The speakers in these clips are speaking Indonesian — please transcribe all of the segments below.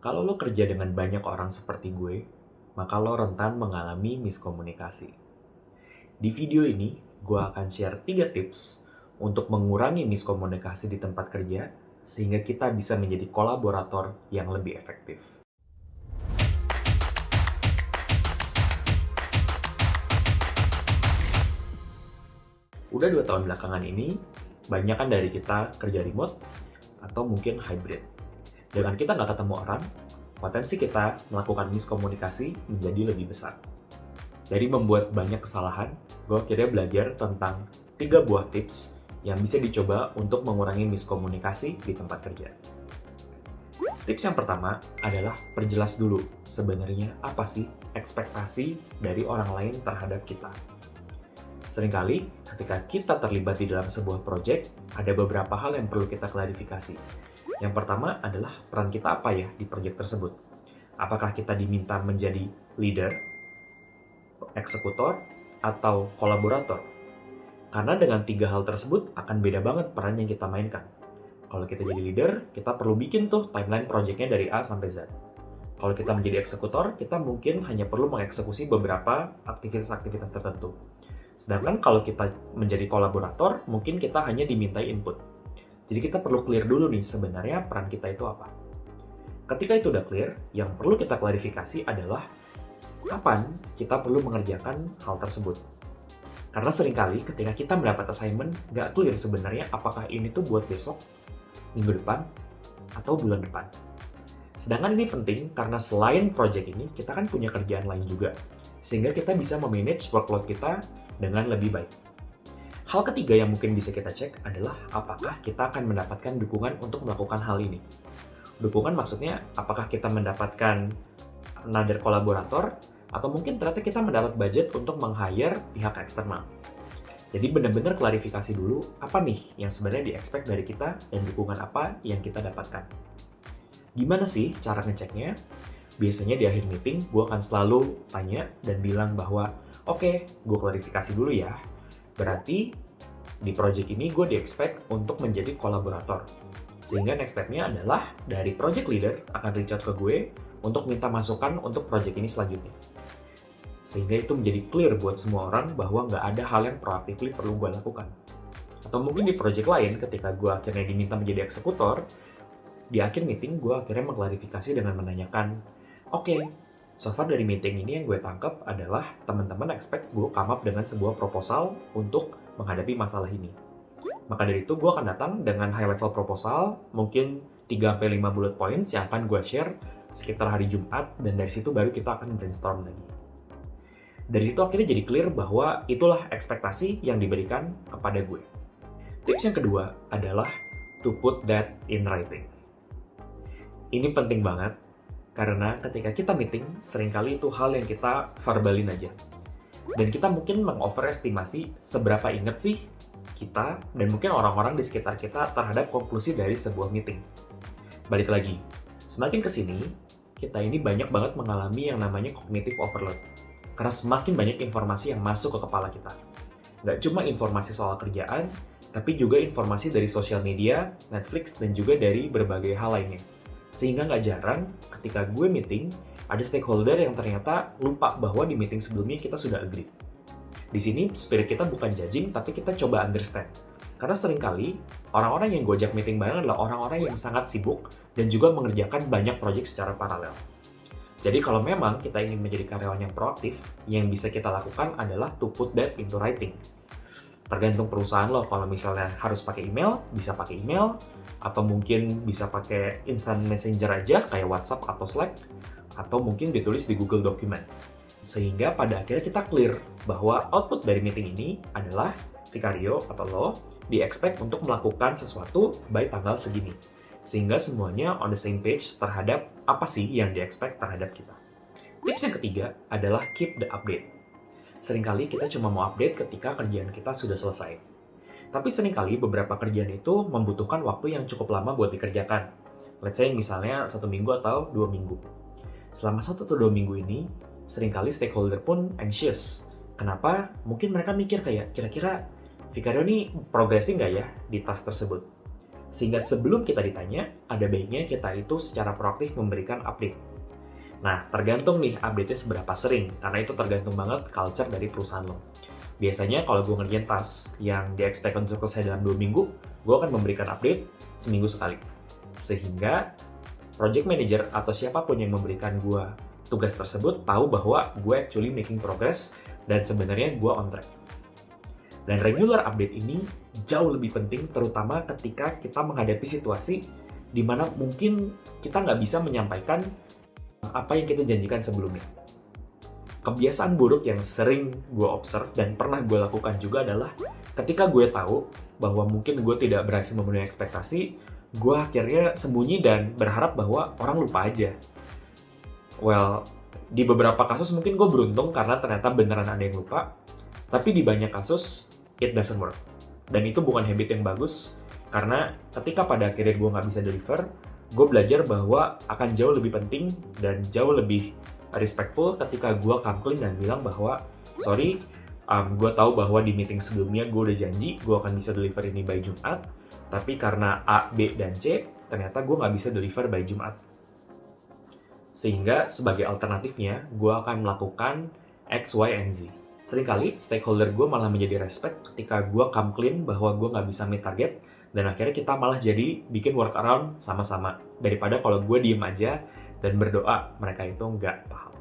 Kalau lo kerja dengan banyak orang seperti gue, maka lo rentan mengalami miskomunikasi. Di video ini, gue akan share 3 tips untuk mengurangi miskomunikasi di tempat kerja, sehingga kita bisa menjadi kolaborator yang lebih efektif. Udah 2 tahun belakangan ini, banyak kan dari kita kerja remote atau mungkin hybrid. Dengan kita nggak ketemu orang, potensi kita melakukan miskomunikasi menjadi lebih besar. Dari membuat banyak kesalahan, gue akhirnya belajar tentang 3 buah tips yang bisa dicoba untuk mengurangi miskomunikasi di tempat kerja. Tips yang pertama adalah perjelas dulu sebenarnya apa sih ekspektasi dari orang lain terhadap kita. Seringkali ketika kita terlibat di dalam sebuah proyek, ada beberapa hal yang perlu kita klarifikasi. Yang pertama adalah peran kita apa ya di proyek tersebut. Apakah kita diminta menjadi leader, eksekutor, atau kolaborator? Karena dengan 3 hal tersebut akan beda banget peran yang kita mainkan. Kalau kita jadi leader, kita perlu bikin tuh timeline proyeknya dari A sampai Z. Kalau kita menjadi eksekutor, kita mungkin hanya perlu mengeksekusi beberapa aktivitas-aktivitas tertentu. Sedangkan kalau kita menjadi kolaborator, mungkin kita hanya dimintai input. Jadi kita perlu clear dulu nih sebenarnya peran kita itu apa. Ketika itu udah clear, yang perlu kita klarifikasi adalah kapan kita perlu mengerjakan hal tersebut. Karena seringkali ketika kita mendapat assignment, nggak clear sebenarnya apakah ini tuh buat besok, minggu depan, atau bulan depan. Sedangkan ini penting karena selain project ini, kita kan punya kerjaan lain juga. Sehingga kita bisa memanage workload kita dengan lebih baik. Hal ketiga yang mungkin bisa kita cek adalah apakah kita akan mendapatkan dukungan untuk melakukan hal ini. Dukungan maksudnya apakah kita mendapatkan another kolaborator atau mungkin ternyata kita mendapat budget untuk meng-hire pihak eksternal. Jadi benar-benar klarifikasi dulu apa nih yang sebenarnya di-expect dari kita dan dukungan apa yang kita dapatkan. Gimana sih cara ngeceknya? Biasanya di akhir meeting, gue akan selalu tanya dan bilang bahwa oke, gue klarifikasi dulu ya. Berarti di project ini gue di-expect untuk menjadi kolaborator. Sehingga next step-nya adalah dari project leader akan reach out ke gue untuk minta masukan untuk project ini selanjutnya. Sehingga itu menjadi clear buat semua orang bahwa nggak ada hal yang proactively perlu gue lakukan. Atau mungkin di project lain ketika gue akhirnya diminta menjadi eksekutor, di akhir meeting gue akhirnya mengklarifikasi dengan menanyakan, oke, so far dari meeting ini yang gue tangkap adalah teman-teman expect gue come up dengan sebuah proposal untuk menghadapi masalah ini. Maka dari itu gue akan datang dengan high level proposal, mungkin 3-5 bullet points yang akan gue share sekitar hari Jumat, dan dari situ baru kita akan brainstorm lagi. Dari situ akhirnya jadi clear bahwa itulah ekspektasi yang diberikan kepada gue. Tips yang kedua adalah to put that in writing. Ini penting banget, karena ketika kita meeting, seringkali itu hal yang kita verbalin aja. Dan kita mungkin mengoverestimasi seberapa inget sih kita dan mungkin orang-orang di sekitar kita terhadap konklusi dari sebuah meeting. Balik lagi, semakin kesini, kita ini banyak banget mengalami yang namanya cognitive overload. Karena semakin banyak informasi yang masuk ke kepala kita. Nggak cuma informasi soal kerjaan, tapi juga informasi dari sosial media, Netflix, dan juga dari berbagai hal lainnya. Sehingga nggak jarang ketika gue meeting, ada stakeholder yang ternyata lupa bahwa di meeting sebelumnya kita sudah agree. Di sini spirit kita bukan judging, tapi kita coba understand. Karena seringkali orang-orang yang gue ajak meeting bareng adalah orang-orang yang sangat sibuk dan juga mengerjakan banyak proyek secara paralel. Jadi kalau memang kita ingin menjadi karyawan yang proaktif, yang bisa kita lakukan adalah to put that into writing. Tergantung perusahaan lo, kalau misalnya harus pakai email, bisa pakai email, atau mungkin bisa pakai instant messenger aja kayak WhatsApp atau Slack, atau mungkin ditulis di Google Document. Sehingga pada akhirnya kita clear bahwa output dari meeting ini adalah Vicario atau lo di-expect untuk melakukan sesuatu by tanggal segini. Sehingga semuanya on the same page terhadap apa sih yang di-expect terhadap kita. Tips yang ketiga adalah keep the update. Seringkali kita cuma mau update ketika kerjaan kita sudah selesai. Tapi seringkali beberapa kerjaan itu membutuhkan waktu yang cukup lama buat dikerjakan. Let's say misalnya 1 minggu atau 2 minggu. Selama 1 atau 2 minggu ini, seringkali stakeholder pun anxious. Kenapa? Mungkin mereka mikir kayak, kira-kira Vicario ini progressing nggak ya di task tersebut? Sehingga sebelum kita ditanya, ada baiknya kita itu secara proaktif memberikan update. Nah, tergantung nih update-nya seberapa sering, karena itu tergantung banget culture dari perusahaan lo. Biasanya kalau gue ngerjain task yang di-expect untuk selesai dalam 2 minggu, gue akan memberikan update seminggu sekali. Sehingga project manager atau siapapun yang memberikan gue tugas tersebut tahu bahwa gue actually making progress dan sebenarnya gue on track. Dan regular update ini jauh lebih penting terutama ketika kita menghadapi situasi di mana mungkin kita nggak bisa menyampaikan apa yang kita janjikan sebelumnya. Kebiasaan buruk yang sering gue observe dan pernah gue lakukan juga adalah ketika gue tahu bahwa mungkin gue tidak berhasil memenuhi ekspektasi, gue akhirnya sembunyi dan berharap bahwa orang lupa aja. Well, di beberapa kasus mungkin gue beruntung karena ternyata beneran ada yang lupa, tapi di banyak kasus, it doesn't work. Dan itu bukan habit yang bagus, karena ketika pada akhirnya gue nggak bisa deliver, gue belajar bahwa akan jauh lebih penting dan jauh lebih respectful ketika gue come clean dan bilang bahwa, sorry, gue tahu bahwa di meeting sebelumnya gue udah janji gue akan bisa deliver ini by Jumat, tapi karena A, B, dan C, ternyata gue nggak bisa deliver by Jumat. Sehingga sebagai alternatifnya, gue akan melakukan X, Y, and Z. Seringkali stakeholder gue malah menjadi respect ketika gue come clean bahwa gue nggak bisa meet target, dan akhirnya kita malah jadi bikin workaround sama-sama. Daripada kalau gue diem aja dan berdoa mereka itu nggak paham.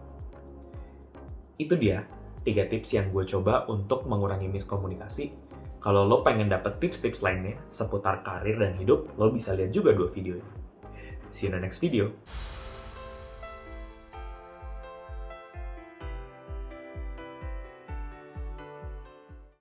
Itu dia 3 tips yang gue coba untuk mengurangi miskomunikasi. Kalau lo pengen dapet tips-tips lainnya seputar karir dan hidup, lo bisa lihat juga 2 video ini. See you in the next video.